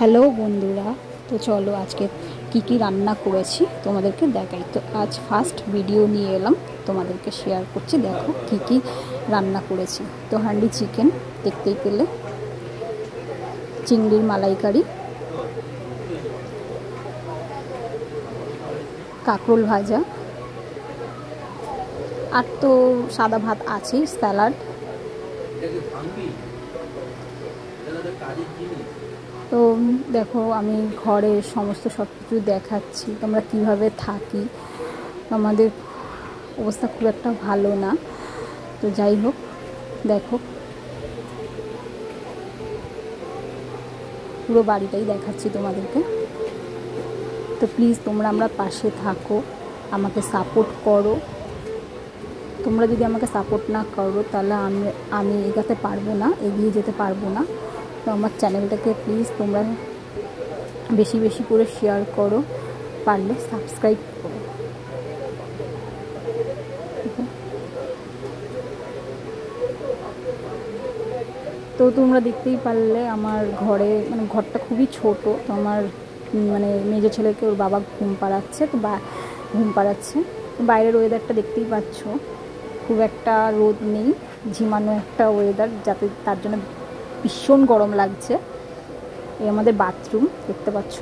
Hello বন্ধুরা, তো চলো আজকে কি রান্না করেছি তোমাদেরকে দেখাই। তো আজ ফার্স্ট ভিডিও নিয়ে এলাম, তোমাদেরকে শেয়ার করছি। দেখো কি রান্না করেছি। তো হান্ডি চিকেন দেখতেই পেলে, চিংড়ির মালাইকারি, কাঁকরোল ভাজা, আর তো সাদা ভাত আছেই, স্যালাড। তো দেখো আমি ঘরের সমস্ত সব কিছু দেখাচ্ছি, তোমরা কীভাবে থাকি। আমাদের অবস্থা খুব একটা ভালো না, তো যাই হোক দেখো পুরো বাড়িটাই দেখাচ্ছি তোমাদেরকে। তো প্লিজ তোমরা আমরা পাশে থাকো, আমাকে সাপোর্ট করো। তোমরা যদি আমাকে সাপোর্ট না করো তাহলে আমি এগোতে পারবো না, এগিয়ে যেতে পারবো না। তো আমার চ্যানেলটাকে প্লিজ তোমরা বেশি বেশি করে শেয়ার করো, পারলে সাবস্ক্রাইব করো। তো তোমরা দেখতেই পারলে আমার ঘরটা খুবই ছোট। তো আমার মেজো ছেলেকে ওর বাবা ঘুম পাড়াচ্ছে, তো বাইরের ওয়েদারটা দেখতেই পাচ্ছ, খুব একটা রোদ নেই, ঝিমানো একটা ওয়েদার, যাতে তার জন্য ভীষণ গরম লাগছে। এই আমাদের বাথরুম দেখতে পাচ্ছ।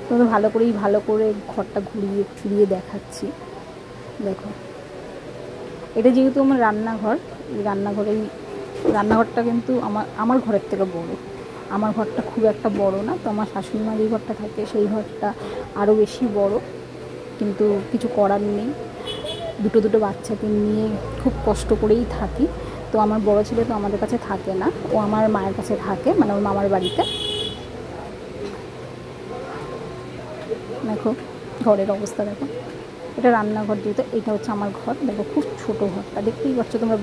তো ভালো করে ঘরটা ঘুরিয়ে ফিরিয়ে দেখাচ্ছি। দেখো এটা যেহেতু আমার রান্নাঘর, এই রান্নাঘরটা কিন্তু আমার ঘরের থেকে বড়। আমার ঘরটা খুব একটা বড় না, তো আমার শাশুড়ি মা যে ঘরটা থাকে সেই ঘরটা আরও বেশি বড়, কিন্তু কিছু করার নেই। দুটো বাচ্চাকে নিয়ে খুব কষ্ট করেই থাকি। তো আমার বড় ছেলে তো আমাদের কাছে থাকে না, ও আমার মায়ের কাছে থাকে, ওর মামার বাড়িতে। দেখো ঘরের অবস্থা দেখো, এটা রান্নাঘর, যেহেতু এটা হচ্ছে আমার ঘর। দেখো খুব ছোট ঘরটা, দেখতেই পাচ্ছ তোমরা,